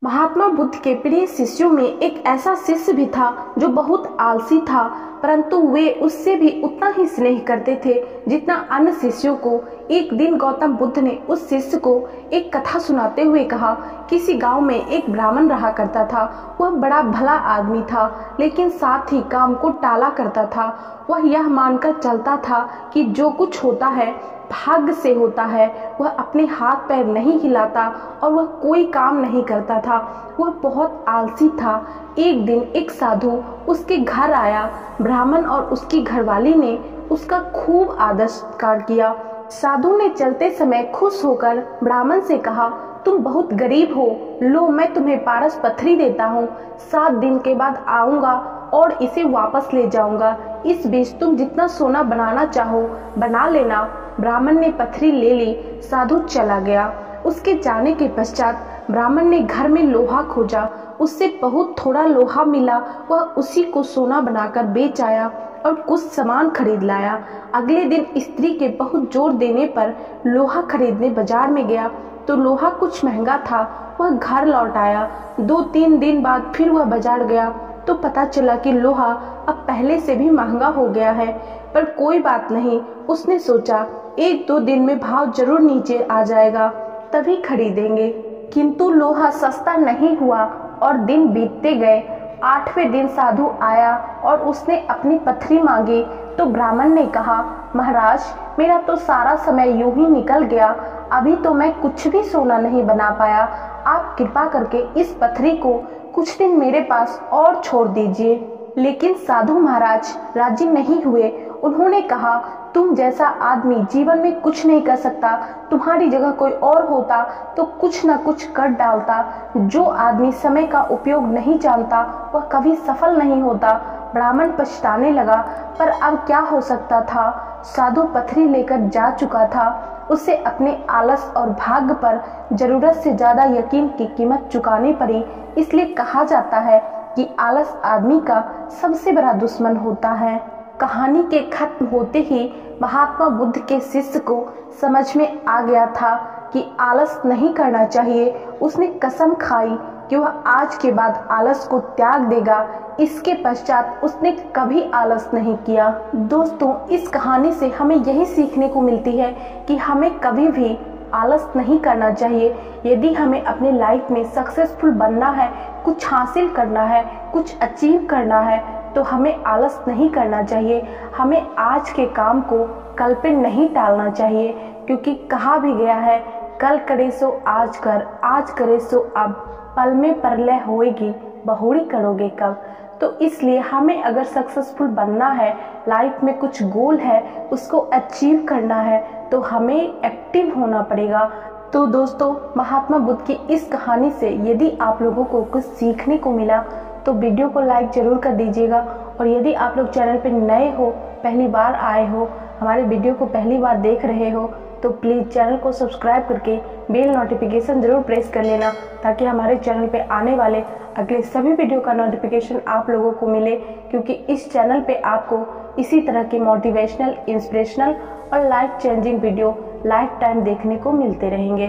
महात्मा बुद्ध के प्रिय शिष्यों में एक ऐसा शिष्य भी था जो बहुत आलसी था, परंतु वे उससे भी उतना ही स्नेह करते थे जितना अन्य शिष्यों को। एक दिन गौतम बुद्ध ने उस शिष्य को एक कथा सुनाते हुए कहा, किसी गांव में एक ब्राह्मण रहा करता था। वह बड़ा भला आदमी था, लेकिन साथ ही काम को टाला करता था। वह यह मानकर चलता था कि जो कुछ होता है भाग्य से होता है। वह अपने हाथ पैर नहीं हिलाता और वह कोई काम नहीं करता था। वह बहुत आलसी था। एक दिन एक साधु उसके घर आया। ब्राह्मण और उसकी घरवाली ने उसका खूब आदर सत्कार किया। साधु ने चलते समय खुश होकर ब्राह्मण से कहा, तुम बहुत गरीब हो, लो मैं तुम्हें पारस पत्थरी देता हूँ। 7 दिन के बाद आऊंगा और इसे वापस ले जाऊंगा। इस बीच तुम जितना सोना बनाना चाहो बना लेना। ब्राह्मण ने पत्थरी ले ली। साधु चला गया। उसके जाने के पश्चात ब्राह्मण ने घर में लोहा खोजा। उससे बहुत थोड़ा लोहा मिला। वह उसी को सोना बनाकर बेच आया और कुछ सामान खरीद लाया। अगले दिन स्त्री के बहुत जोर देने पर लोहा खरीदने बाजार में गया तो लोहा कुछ महंगा था। वह घर लौट आया। 2-3 दिन बाद फिर वह बाजार गया तो पता चला कि लोहा अब पहले से भी महंगा हो गया है। पर कोई बात नहीं, उसने सोचा 1-2 दिन में भाव जरूर नीचे आ जाएगा, तभी खरीदेंगे। किंतु लोहा सस्ता नहीं हुआ और दिन बीतते गए। 8वें दिन साधु आया और उसने अपनी पत्थरी मांगी तो ब्राह्मण ने कहा, महाराज मेरा तो सारा समय यूं ही निकल गया, अभी तो मैं कुछ भी सोना नहीं बना पाया। आप कृपा करके इस पत्थरी को कुछ दिन मेरे पास और छोड़ दीजिए। लेकिन साधु महाराज राजी नहीं हुए। उन्होंने कहा, तुम जैसा आदमी जीवन में कुछ नहीं कर सकता, तुम्हारी जगह कोई और होता तो कुछ न कुछ कर डालता। जो आदमी समय का उपयोग नहीं जानता वह कभी सफल नहीं होता। ब्राह्मण पछताने लगा, पर अब क्या हो सकता था। साधु पत्थरी लेकर जा चुका था। उसे अपने आलस और भाग्य पर जरूरत से ज्यादा यकीन की कीमत चुकानी पड़ी। इसलिए कहा जाता है कि आलस आदमी का सबसे बड़ा दुश्मन होता है। कहानी के खत्म होते ही महात्मा बुद्ध के शिष्य को समझ में आ गया था कि आलस नहीं करना चाहिए। उसने कसम खाई कि वह आज के बाद आलस को त्याग देगा। इसके पश्चात उसने कभी आलस नहीं किया। दोस्तों, इस कहानी से हमें यही सीखने को मिलती है कि हमें कभी भी आलस नहीं करना चाहिए। यदि हमें अपने लाइफ में सक्सेसफुल बनना है, कुछ हासिल करना है, कुछ अचीव करना है, तो हमें आलस नहीं करना चाहिए। हमें आज के काम को कल पे नहीं टालना चाहिए, क्योंकि कहा भी गया है, कल करे सो आज कर, आज करे सो अब, पल में परलय होएगी, बहुड़ी करोगे कब। तो इसलिए हमें अगर सक्सेसफुल बनना है, लाइफ में कुछ गोल है, उसको अचीव करना है, तो हमें एक्टिव होना पड़ेगा। तो दोस्तों, महात्मा बुद्ध की इस कहानी से यदि आप लोगों को कुछ सीखने को मिला तो वीडियो को लाइक जरूर कर दीजिएगा। और यदि आप लोग चैनल पर नए हो, पहली बार आए हो, हमारे वीडियो को पहली बार देख रहे हो, तो प्लीज़ चैनल को सब्सक्राइब करके बेल नोटिफिकेशन ज़रूर प्रेस कर लेना, ताकि हमारे चैनल पे आने वाले अगले सभी वीडियो का नोटिफिकेशन आप लोगों को मिले। क्योंकि इस चैनल पे आपको इसी तरह के मोटिवेशनल, इंस्पिरेशनल और life changing video life time देखने को मिलते रहेंगे।